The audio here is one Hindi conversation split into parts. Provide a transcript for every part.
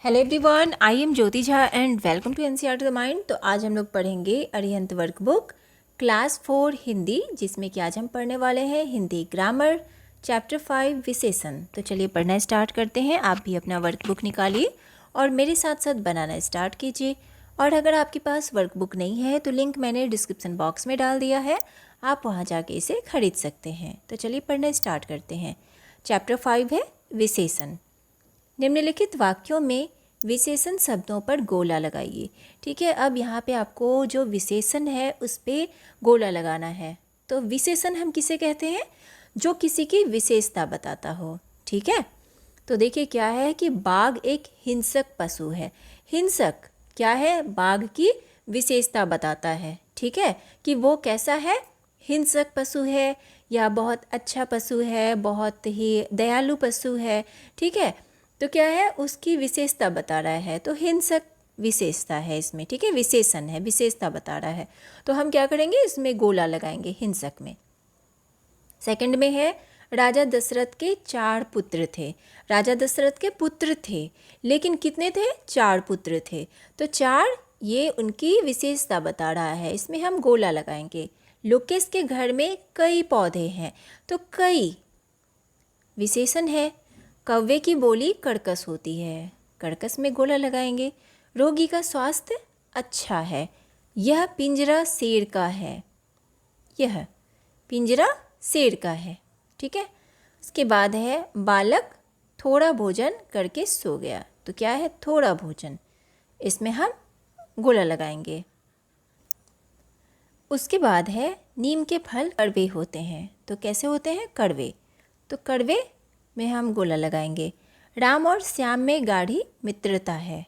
Hello everyone, I am Jyoti Jha and welcome to NCERT the mind. तो आज हम लोग पढ़ेंगे अरिहंत वर्कबुक क्लास 4 हिंदी, जिसमें कि आज हम पढ़ने वाले हैं हिंदी ग्रामर चैप्टर 5 विशेषण। तो चलिए पढ़ना स्टार्ट करते हैं। आप भी अपना वर्कबुक निकालिए और मेरे साथ साथ बनाना स्टार्ट कीजिए। और अगर आपके पास वर्कबुक नहीं है तो लिंक मैंने डिस्क्रिप्शन बॉक्स में डाल दिया है, आप वहाँ जाके इसे खरीद सकते हैं। तो चलिए पढ़ना स्टार्ट करते हैं। चैप्टर 5 है विशेषण। निम्नलिखित वाक्यों में विशेषण शब्दों पर गोला लगाइए। ठीक है, अब यहाँ पे आपको जो विशेषण है उस पर गोला लगाना है। तो विशेषण हम किसे कहते हैं? जो किसी की विशेषता बताता हो। ठीक है, तो देखिए क्या है कि बाघ एक हिंसक पशु है। हिंसक क्या है? बाघ की विशेषता बताता है। ठीक है, कि वो कैसा है, हिंसक पशु है या बहुत अच्छा पशु है, बहुत ही दयालु पशु है। ठीक है, तो क्या है, उसकी विशेषता बता रहा है। तो हिंसक विशेषता है इसमें। ठीक है, विशेषण है, विशेषता बता रहा है। तो हम क्या करेंगे, इसमें गोला लगाएंगे हिंसक में। सेकंड में है राजा दशरथ के 4 पुत्र थे। राजा दशरथ के पुत्र थे, लेकिन कितने थे? 4 पुत्र थे। तो 4 ये उनकी विशेषता बता रहा है, इसमें हम गोला लगाएंगे। लोकेश के घर में कई पौधे हैं। तो कई विशेषण है। कौवे की बोली कर्कश होती है, कर्कश में गोला लगाएंगे। रोगी का स्वास्थ्य अच्छा है। यह पिंजरा शेर का है। यह पिंजरा शेर का है। ठीक है, उसके बाद है बालक थोड़ा भोजन करके सो गया। तो क्या है? थोड़ा भोजन, इसमें हम गोला लगाएंगे। उसके बाद है नीम के फल कड़वे होते हैं। तो कैसे होते हैं? कड़वे। तो कड़वे में हम गोला लगाएंगे। राम और श्याम में गाढ़ी मित्रता है।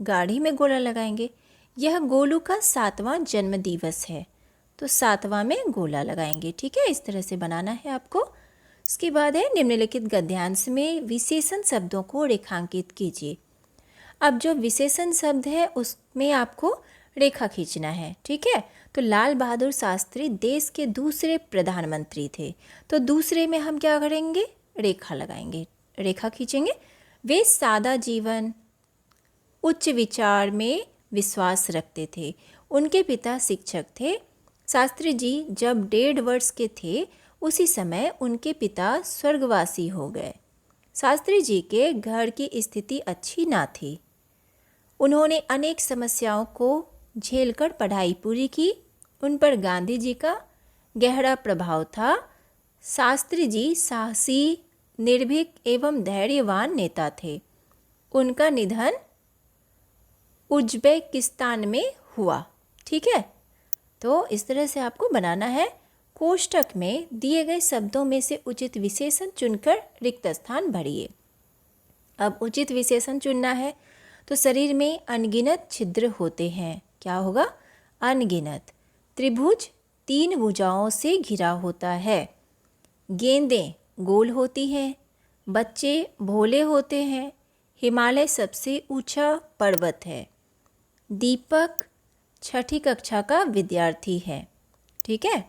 गाढ़ी में गोला लगाएंगे। यह गोलू का 7वां जन्म दिवस है। तो 7वां में गोला लगाएंगे। ठीक है, इस तरह से बनाना है आपको। उसके बाद है निम्नलिखित गद्यांश में विशेषण शब्दों को रेखांकित कीजिए। अब जो विशेषण शब्द है उसमें आपको रेखा खींचना है। ठीक है, तो लाल बहादुर शास्त्री देश के दूसरे प्रधानमंत्री थे। तो दूसरे में हम क्या करेंगे? रेखा लगाएंगे, रेखा खींचेंगे। वे सादा जीवन, उच्च विचार में विश्वास रखते थे। उनके पिता शिक्षक थे। शास्त्री जी जब 1.5 वर्ष के थे उसी समय उनके पिता स्वर्गवासी हो गए। शास्त्री जी के घर की स्थिति अच्छी ना थी। उन्होंने अनेक समस्याओं को झेलकर पढ़ाई पूरी की। उन पर गांधी जी का गहरा प्रभाव था। शास्त्री जी साहसी, निर्भीक एवं धैर्यवान नेता थे। उनका निधन उज्बेकिस्तान में हुआ। ठीक है, तो इस तरह से आपको बनाना है। कोष्ठक में दिए गए शब्दों में से उचित विशेषण चुनकर रिक्त स्थान भरिए। अब उचित विशेषण चुनना है। तो शरीर में अनगिनत छिद्र होते हैं। क्या होगा? अनगिनत। त्रिभुज 3 भुजाओं से घिरा होता है। गेंदें गोल होती हैं। बच्चे भोले होते हैं। हिमालय सबसे ऊंचा पर्वत है। दीपक 6ठी कक्षा का विद्यार्थी है। ठीक है,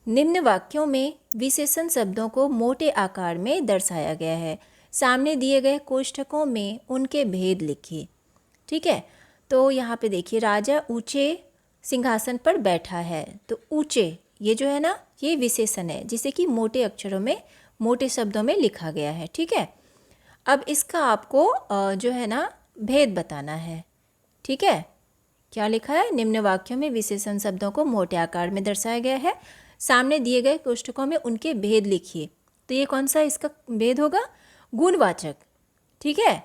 निम्न वाक्यों में विशेषण शब्दों को मोटे आकार में दर्शाया गया है। सामने दिए गए कोष्ठकों में उनके भेद लिखिए। ठीक है, तो यहाँ पे देखिए राजा ऊंचे सिंहासन पर बैठा है। तो ऊंचे ये जो है ना, ये विशेषण है जिसे कि मोटे अक्षरों में, मोटे शब्दों में लिखा गया है। ठीक है, अब इसका आपको जो है ना भेद बताना है। ठीक है, क्या लिखा है? निम्न वाक्यों में विशेषण शब्दों को मोटे आकार में दर्शाया गया है। सामने दिए गए कोष्ठकों में उनके भेद लिखिए। तो ये कौन सा इसका भेद होगा? गुणवाचक। ठीक है,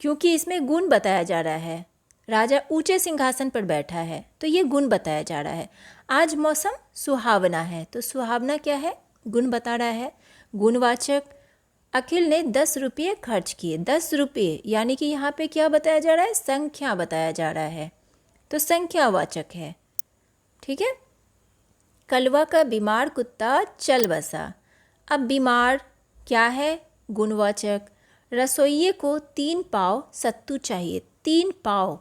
क्योंकि इसमें गुण बताया जा रहा है। राजा ऊंचे सिंहासन पर बैठा है, तो ये गुण बताया जा रहा है। आज मौसम सुहावना है। तो सुहावना क्या है? गुण बता रहा है, गुणवाचक। अखिल ने 10 रुपये खर्च किए। 10 रुपये यानी कि यहाँ पे क्या बताया जा रहा है? संख्या बताया जा रहा है। तो संख्यावाचक है। ठीक है, कलवा का बीमार कुत्ता चल बसा। अब बीमार क्या है? गुणवाचक। रसोइये को 3 पाव सत्तू चाहिए। 3 पाव।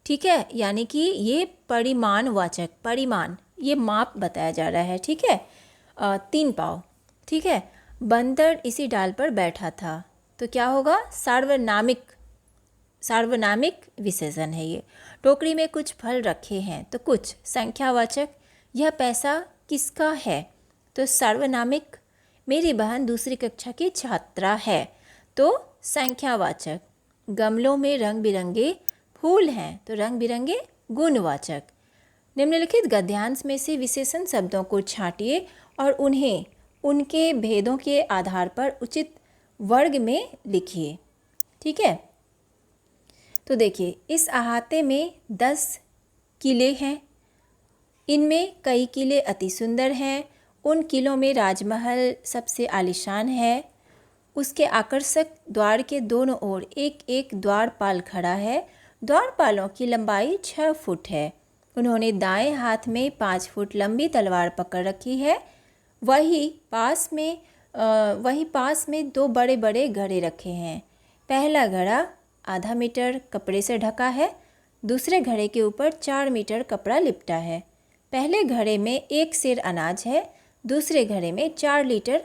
ठीक है, यानी कि ये परिमाणवाचक, परिमाण, ये माप बताया जा रहा है। ठीक है, 3 पाव। ठीक है, बंदर इसी डाल पर बैठा था। तो क्या होगा? सार्वनामिक सार्वनामिक विशेषण है ये। टोकरी में कुछ फल रखे हैं तो कुछ संख्यावाचक, यह पैसा किसका है तो सार्वनामिक, मेरी बहन दूसरी कक्षा की छात्रा है तो संख्यावाचक, गमलों में रंग बिरंगे फूल हैं तो रंग बिरंगे गुणवाचक। निम्नलिखित गद्यांश में से विशेषण शब्दों को छांटिए और उन्हें उनके भेदों के आधार पर उचित वर्ग में लिखिए। ठीक है, तो देखिए इस अहाते में 10 किले हैं, इनमें कई किले अति सुंदर हैं। उन किलों में राजमहल सबसे आलीशान है। उसके आकर्षक द्वार के दोनों ओर एक एक द्वारपाल खड़ा है। द्वारपालों की लंबाई 6 फुट है। उन्होंने दाएं हाथ में 5 फुट लंबी तलवार पकड़ रखी है। वहीं पास में 2 बड़े बड़े घड़े रखे हैं। पहला घड़ा आधा मीटर कपड़े से ढका है, दूसरे घड़े के ऊपर 4 मीटर कपड़ा लिपटा है। पहले घड़े में 1 सेर अनाज है, दूसरे घड़े में 4 लीटर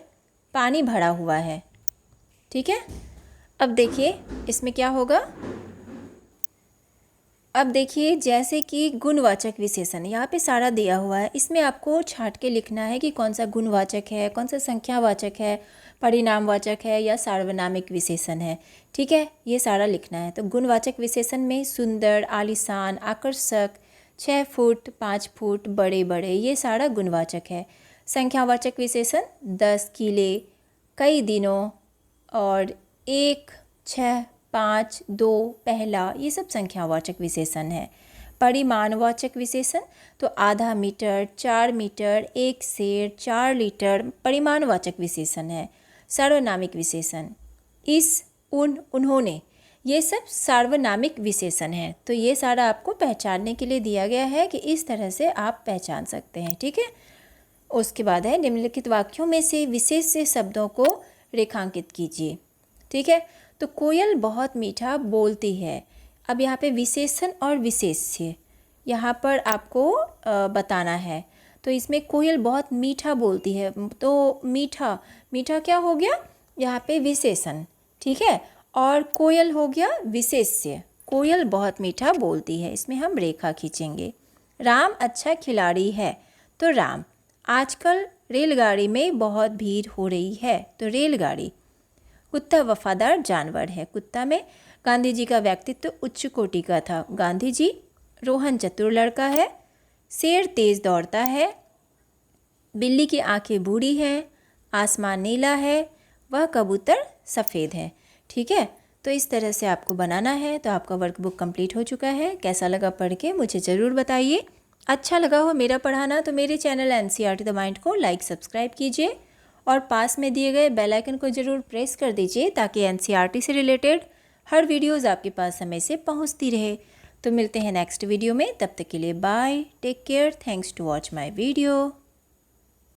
पानी भरा हुआ है। ठीक है, अब देखिए इसमें क्या होगा। अब देखिए जैसे कि गुणवाचक विशेषण यहाँ पे सारा दिया हुआ है, इसमें आपको छांट के लिखना है कि कौन सा गुणवाचक है, कौन सा संख्यावाचक है, परिणामवाचक है या सार्वनामिक विशेषण है। ठीक है, ये सारा लिखना है। तो गुणवाचक विशेषण में सुंदर, आलीशान, आकर्षक, 6 फुट, 5 फुट, बड़े बड़े, ये सारा गुणवाचक है। संख्यावाचक विशेषण 10 किले, कई दिनों और 1, 6, 5, 2, पहला, ये सब संख्यावाचक विशेषण है। परिमाणवाचक विशेषण तो आधा मीटर, 4 मीटर, 1 सेर, 4 लीटर परिमाणवाचक विशेषण है। सार्वनामिक विशेषण इस, उन, उन्होंने, ये सब सार्वनामिक विशेषण है। तो ये सारा आपको पहचानने के लिए दिया गया है कि इस तरह से आप पहचान सकते हैं। ठीक है, उसके बाद है निम्नलिखित वाक्यों में से विशेष से शब्दों को रेखांकित कीजिए। ठीक है, तो कोयल बहुत मीठा बोलती है। अब यहाँ पे विशेषण और विशेष्य यहाँ पर आपको बताना है। तो इसमें कोयल बहुत मीठा बोलती है, तो मीठा, मीठा क्या हो गया यहाँ पे विशेषण। ठीक है, और कोयल हो गया विशेष्य। कोयल बहुत मीठा बोलती है, इसमें हम रेखा खींचेंगे। राम अच्छा खिलाड़ी है तो राम। आजकल रेलगाड़ी में बहुत भीड़ हो रही है तो रेलगाड़ी। कुत्ता वफादार जानवर है, कुत्ता में गांधी जी का व्यक्तित्व उच्च कोटि का था, गांधी जी। रोहन चतुर लड़का है। शेर तेज दौड़ता है। बिल्ली की आंखें बूढ़ी हैं। आसमान नीला है। वह कबूतर सफ़ेद है। ठीक है, तो इस तरह से आपको बनाना है। तो आपका वर्कबुक कंप्लीट हो चुका है। कैसा लगा पढ़ के मुझे ज़रूर बताइए। अच्छा लगा हो मेरा पढ़ाना तो मेरे चैनल NCERT द माइंड को लाइक सब्सक्राइब कीजिए और पास में दिए गए बेल आइकन को ज़रूर प्रेस कर दीजिए ताकि NCERT से रिलेटेड हर वीडियोज़ आपके पास समय से पहुंचती रहे। तो मिलते हैं नेक्स्ट वीडियो में, तब तक के लिए bye, take care, thanks to watch my video.